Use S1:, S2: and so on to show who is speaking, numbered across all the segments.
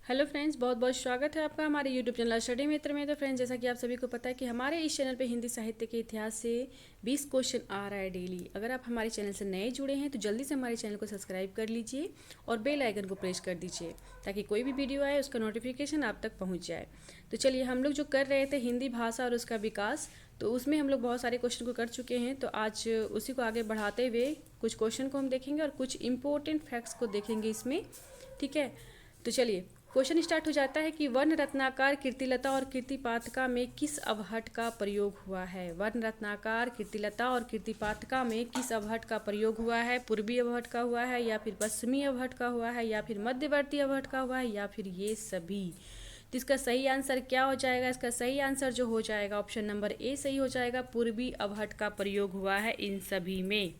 S1: Hello friends, बहुत बहुत स्वागत है आपका हमारे यूट्यूब चैनल स्टडी मित्र में। तो फ्रेंड्स, जैसा कि आप सभी को पता है कि हमारे इस चैनल पे हिंदी साहित्य के इतिहास से 20 क्वेश्चन आ रहा है डेली। अगर आप हमारे चैनल से नए जुड़े हैं तो जल्दी से हमारे चैनल को सब्सक्राइब कर लीजिए और बेल आइकन को प्रेस कर दीजिए ताकि कोई भी वीडियो आए उसका नोटिफिकेशन आप तक पहुँच जाए। तो चलिए, हम लोग जो कर रहे थे हिंदी भाषा और उसका विकास, तो उसमें हम लोग बहुत सारे क्वेश्चन को कर चुके हैं। तो आज उसी को आगे बढ़ाते हुए कुछ क्वेश्चन को हम देखेंगे और कुछ इंपॉर्टेंट फैक्ट्स को देखेंगे इसमें। ठीक है, तो चलिए क्वेश्चन स्टार्ट हो जाता है कि वर्ण रत्नाकर, कीर्तिलता और कीर्तिपातिका में किस अवहट का प्रयोग हुआ है। वर्ण रत्नाकर, कीर्तिलता और कीर्तिपातिका में किस अवहट का प्रयोग हुआ है। पूर्वी अवहट का हुआ है, या फिर पश्चिमी अवहट का हुआ है, या फिर मध्यवर्ती अवहट का हुआ है, या फिर ये सभी। तो इसका सही आंसर क्या हो जाएगा? इसका सही आंसर जो हो जाएगा ऑप्शन नंबर ए सही हो जाएगा। पूर्वी अवहट का प्रयोग हुआ है इन सभी में।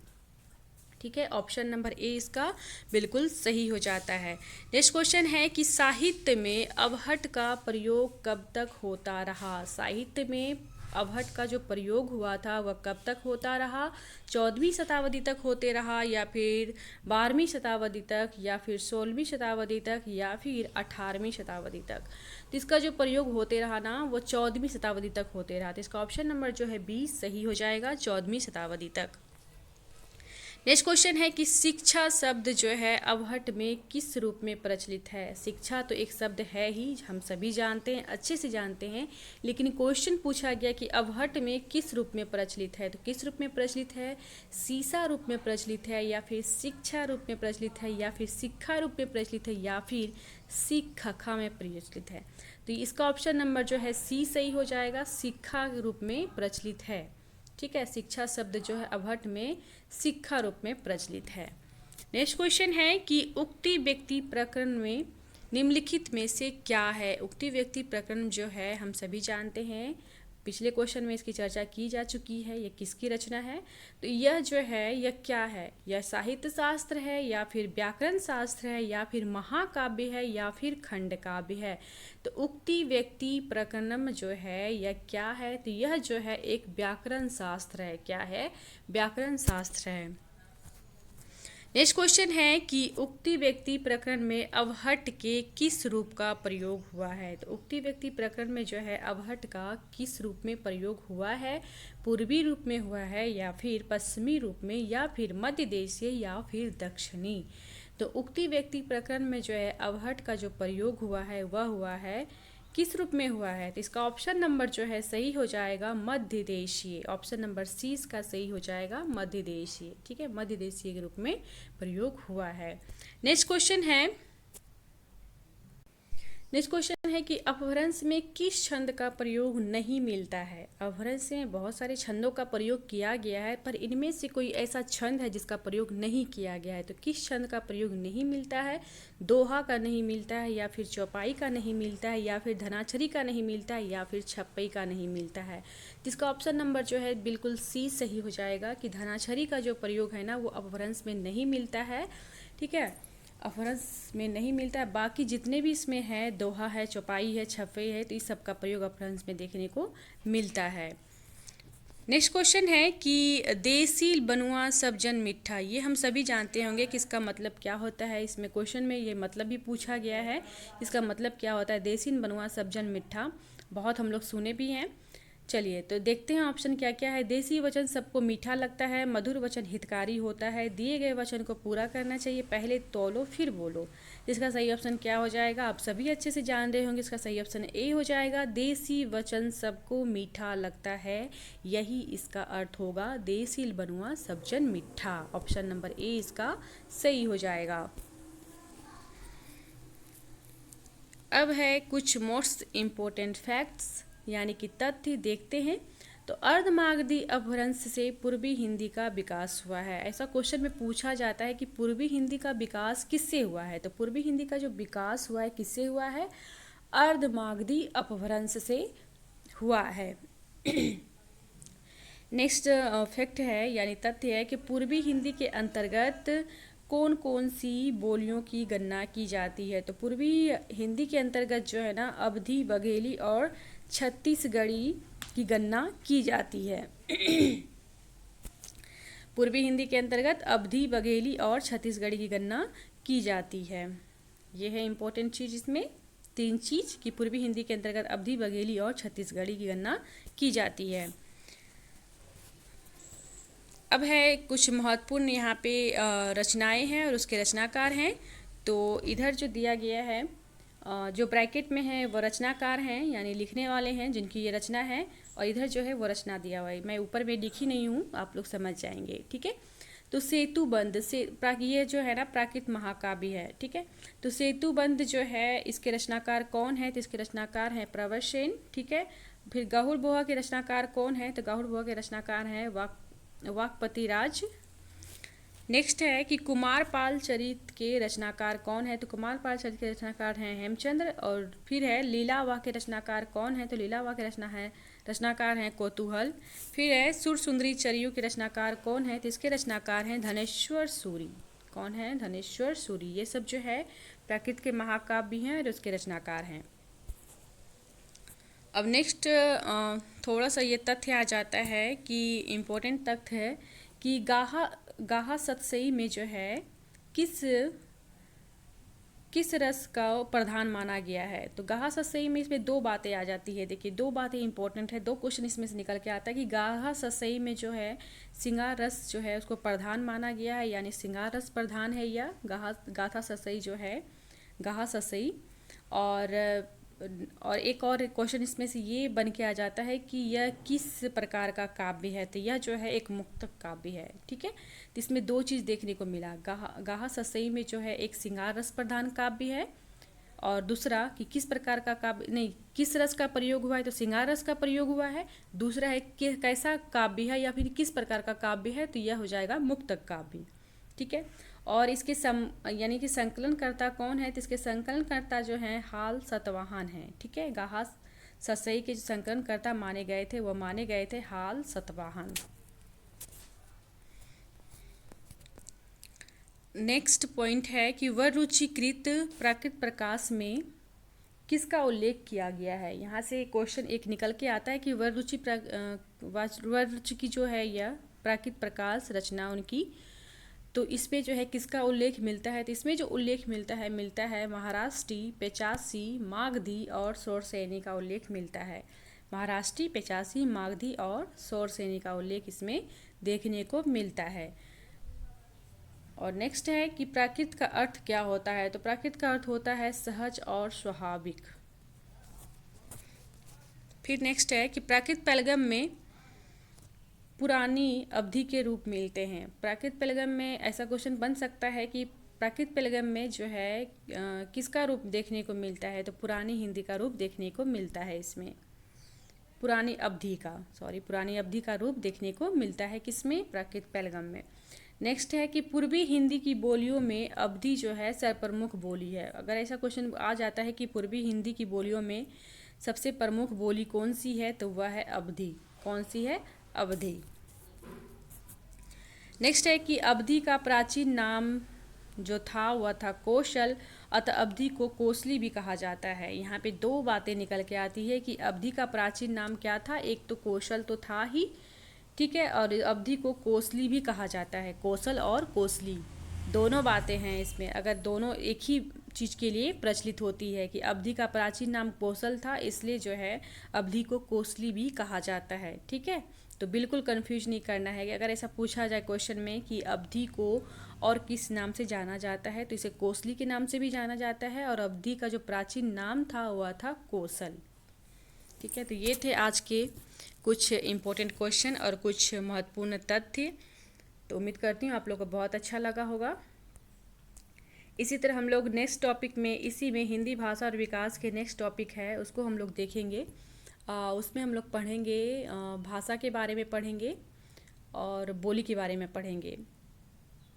S1: ठीक है, ऑप्शन नंबर ए इसका बिल्कुल सही हो जाता है। नेक्स्ट क्वेश्चन है कि साहित्य में अवहट का प्रयोग कब तक होता रहा। साहित्य में अवहट का जो प्रयोग हुआ था वह कब तक होता रहा। 14वीं शताब्दी तक होते रहा, या फिर 12वीं शताब्दी तक, या फिर 16वीं शताब्दी तक, या फिर 18वीं शताब्दी तक। तो इसका जो प्रयोग होते रहा ना वो 14वीं शताब्दी तक होते रहा। तो इसका ऑप्शन नंबर जो है बी सही हो जाएगा, 14वीं शताब्दी तक। नेक्स्ट क्वेश्चन है कि शिक्षा शब्द जो है अवहट में किस रूप में प्रचलित है। शिक्षा तो एक शब्द है ही, हम सभी जानते हैं, अच्छे से जानते हैं, लेकिन क्वेश्चन पूछा गया कि अवहट में किस रूप में प्रचलित है। तो किस रूप में प्रचलित है? सीसा रूप में प्रचलित है, या फिर शिक्षा रूप में प्रचलित है, या फिर शिक्षा रूप में प्रचलित है, या फिर शिक्षा में प्रचलित है। तो इसका ऑप्शन नंबर जो है सी सही हो जाएगा, शिक्षा रूप में प्रचलित है। ठीक है, शिक्षा शब्द जो है अवहट में शिक्षा रूप में प्रचलित है। नेक्स्ट क्वेश्चन है कि उक्ति व्यक्ति प्रकरण में निम्नलिखित में से क्या है। उक्ति व्यक्ति प्रकरण जो है हम सभी जानते हैं, पिछले क्वेश्चन में इसकी चर्चा की जा चुकी है। यह किसकी रचना है? तो यह जो है यह क्या है? यह साहित्य शास्त्र है, या फिर व्याकरण शास्त्र है, या फिर महाकाव्य है, या फिर खंड काव्य है। तो उक्ति व्यक्ति प्रकरणम जो है यह क्या है? तो यह जो है एक व्याकरण शास्त्र है। क्या है? व्याकरण शास्त्र है। नेक्स्ट क्वेश्चन है कि उक्ति व्यक्ति प्रकरण में अवहट के किस रूप का प्रयोग हुआ है। तो उक्ति व्यक्ति प्रकरण में जो है अवहट का किस रूप में प्रयोग हुआ है? पूर्वी रूप में हुआ है, या फिर पश्चिमी रूप में, या फिर मध्य देशीय, या फिर दक्षिणी। तो उक्ति व्यक्ति प्रकरण में जो है अवहट का जो प्रयोग हुआ है वह हुआ है किस रूप में हुआ है। तो इसका ऑप्शन नंबर जो है सही हो जाएगा मध्य देशीय। ऑप्शन नंबर सी इसका सही हो जाएगा, मध्य देशीय। ठीक है, मध्य देशीय के रूप में प्रयोग हुआ है। नेक्स्ट क्वेश्चन है कि अपभ्रंश में किस छंद का प्रयोग नहीं मिलता है। अपभ्रंश में बहुत सारे छंदों का प्रयोग किया गया है, पर इनमें से कोई ऐसा छंद है जिसका प्रयोग नहीं किया गया है। तो किस छंद का प्रयोग नहीं मिलता है? दोहा का नहीं मिलता है, या फिर चौपाई का नहीं मिलता है, या फिर धनाछरी का नहीं मिलता है, या फिर छप्पई का नहीं मिलता है। जिसका ऑप्शन नंबर जो है बिल्कुल सी सही हो जाएगा कि धनाछरी का जो प्रयोग है ना वो अपभ्रंश में नहीं मिलता है। ठीक है, अपभ्रंश में नहीं मिलता है। बाकी जितने भी इसमें है, दोहा है, चौपाई है, छप्पई है, तो इस सब का प्रयोग अपभ्रंश में देखने को मिलता है। नेक्स्ट क्वेश्चन है कि देसी बनुआ सब जन मिठा, ये हम सभी जानते होंगे कि इसका मतलब क्या होता है। इसमें क्वेश्चन में ये मतलब भी पूछा गया है, इसका मतलब क्या होता है। देसी बनुआ सब जन मिठा बहुत हम लोग सुने भी हैं। चलिए तो देखते हैं ऑप्शन क्या क्या है। देसी वचन सबको मीठा लगता है, मधुर वचन हितकारी होता है, दिए गए वचन को पूरा करना चाहिए, पहले तौलो फिर बोलो। इसका सही ऑप्शन क्या हो जाएगा? आप सभी अच्छे से जान रहे होंगे, इसका सही ऑप्शन ए हो जाएगा। देसी वचन सबको मीठा लगता है, यही इसका अर्थ होगा। देसी बनुआ सब जन मीठा। ऑप्शन नंबर ए इसका सही हो जाएगा। अब है कुछ मोस्ट इम्पोर्टेंट फैक्ट्स यानी कि तथ्य देखते हैं। तो अर्धमागधी अपभ्रंश से पूर्वी हिंदी का विकास हुआ है। ऐसा क्वेश्चन में पूछा जाता है कि पूर्वी हिंदी का विकास किससे हुआ है। तो पूर्वी हिंदी का जो विकास हुआ है किससे हुआ है? अर्धमागधी अपभ्रंश से हुआ है। नेक्स्ट फैक्ट है यानी तथ्य है कि पूर्वी हिंदी के अंतर्गत कौन कौन सी बोलियों की गणना की जाती है। तो पूर्वी हिंदी के अंतर्गत जो है ना अवधी, बघेली और छत्तीसगढ़ी की गणना की जाती है। पूर्वी हिंदी के अंतर्गत अवधी, बघेली और छत्तीसगढ़ी की गणना की जाती है। यह है इम्पोर्टेंट चीज़ इसमें। तीन चीज़ कि पूर्वी हिंदी के अंतर्गत अवधी, बघेली और छत्तीसगढ़ी की गणना की जाती है। अब है कुछ महत्वपूर्ण यहाँ पे रचनाएं हैं और उसके रचनाकार हैं। तो इधर जो दिया गया है, जो ब्रैकेट में है वो रचनाकार हैं यानी लिखने वाले हैं जिनकी ये रचना है, और इधर जो है वो रचना दिया हुआ है। मैं ऊपर में लिखी नहीं हूँ, आप लोग समझ जाएंगे, ठीक है। तो सेतुबंध से ये जो है ना प्राकृत महाकाव्य है, ठीक है। तो सेतुबंध जो है इसके रचनाकार कौन है, तो इसके रचनाकार हैं प्रवर सेन, ठीक है। फिर गाहुड़ बोहा के रचनाकार कौन है, तो गाहुड़ बोहा के रचनाकार हैं वाकपति राज। नेक्स्ट है कि कुमारपाल चरित के रचनाकार कौन है, तो कुमारपाल चरित के रचनाकार हैं हेमचंद्र। और फिर है लीलावाह के रचनाकार कौन है, तो लीलावाह के रचनाकार हैं कौतूहल। फिर है सुरसुंदरी चरियों के रचनाकार कौन है, तो इसके रचनाकार हैं धनेश्वर सूरी। कौन है, धनेश्वर सूरी। ये सब जो है प्राकृत के महाकाव्य हैं और उसके रचनाकार हैं। अब नेक्स्ट थोड़ा सा ये तथ्य आ जाता है कि इम्पोर्टेंट तथ्य है कि गाहा सतसई में जो है किस रस का प्रधान माना गया है। तो गाहा सतसई में इसमें दो बातें आ जाती है। देखिए, दो बातें इंपॉर्टेंट है, दो क्वेश्चन इसमें से निकल के आता है कि गाहा सतसई में जो है सिंगार रस जो है उसको प्रधान माना गया है, यानी सिंगार रस प्रधान है, या गाथा सतसई जो है गाहा सतसई। और एक और क्वेश्चन इसमें से ये बन के आ जाता है कि यह किस प्रकार का काव्य है, तो यह जो है एक मुक्तक काव्य है, ठीक है। तो इसमें दो चीज़ देखने को मिला, गाहा सतसई में जो है एक सिंगार रस प्रधान काव्य है, और दूसरा कि किस प्रकार का काव्य, नहीं किस रस का प्रयोग हुआ है, तो सिंगार रस का प्रयोग हुआ है। दूसरा है कि कैसा काव्य है या फिर किस प्रकार का काव्य है, तो यह हो जाएगा मुक्तक काव्य, ठीक है। और इसके यानी कि संकलनकर्ता कौन है, तो इसके संकलनकर्ता जो हैं हाल सतवाहन हैं, ठीक है। गाहा सतसई के जो संकलनकर्ता माने गए थे वो माने गए थे हाल सतवाहन। नेक्स्ट पॉइंट है कि वररुचिकृत प्राकृत प्रकाश में किसका उल्लेख किया गया है। यहाँ से क्वेश्चन एक निकल के आता है कि वररुचि की जो है यह प्राकृत प्रकाश रचना उनकी, तो इसमें जो है किसका उल्लेख मिलता है, तो इसमें जो उल्लेख मिलता है महाराष्ट्री, पेचासी, मागधी और सोरसेनी का उल्लेख मिलता है। महाराष्ट्री, पेचासी, मागधी और सोरसेनी का उल्लेख इसमें देखने को मिलता है। और नेक्स्ट है कि प्राकृत का अर्थ क्या होता है, तो प्राकृत का अर्थ होता है सहज और स्वाभाविक। फिर नेक्स्ट है कि प्राकृत पैलगम में पुरानी अवधि के रूप मिलते हैं। प्राकृत पैलगम में ऐसा क्वेश्चन बन सकता है कि प्राकृत पैलगम में जो है किसका रूप देखने को मिलता है, तो पुरानी हिंदी का रूप देखने को मिलता है। इसमें पुरानी अवधि का रूप देखने को मिलता है किसमें, प्राकृत पैलगम में। नेक्स्ट है कि पूर्वी हिंदी की बोलियों में अवधि जो है सर्वप्रमुख बोली है। अगर ऐसा क्वेश्चन आ जाता है कि पूर्वी हिंदी की बोलियों में सबसे प्रमुख बोली कौन सी है, तो वह है अवधि। कौन सी है, अवधि। नेक्स्ट है कि अवधि का प्राचीन नाम जो था वह था कौशल, अतः अवधि को कोसली भी कहा जाता है। यहाँ पे दो बातें निकल के आती है कि अवधि का प्राचीन नाम क्या था, एक तो कौशल तो था ही, ठीक है, और अवधि को कोसली भी कहा जाता है। कौशल और कोसली दोनों बातें हैं इसमें, अगर दोनों एक ही चीज़ के लिए प्रचलित होती है कि अवधि का प्राचीन नाम कौशल था, इसलिए जो है अवधि को कोसली भी कहा जाता है, ठीक है। तो बिल्कुल कंफ्यूज नहीं करना है कि अगर ऐसा पूछा जाए क्वेश्चन में कि अवधि को और किस नाम से जाना जाता है, तो इसे कोसली के नाम से भी जाना जाता है, और अवधि का जो प्राचीन नाम था वह था कौशल, ठीक है। तो ये थे आज के कुछ इम्पोर्टेंट क्वेश्चन और कुछ महत्वपूर्ण तथ्य। तो उम्मीद करती हूँ आप लोग को बहुत अच्छा लगा होगा। इसी तरह हम लोग नेक्स्ट टॉपिक में इसी में हिंदी भाषा और विकास के नेक्स्ट टॉपिक है उसको हम लोग देखेंगे। उसमें हम लोग पढ़ेंगे भाषा के बारे में पढ़ेंगे और बोली के बारे में पढ़ेंगे।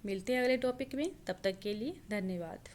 S1: मिलते हैं अगले टॉपिक में, तब तक के लिए धन्यवाद।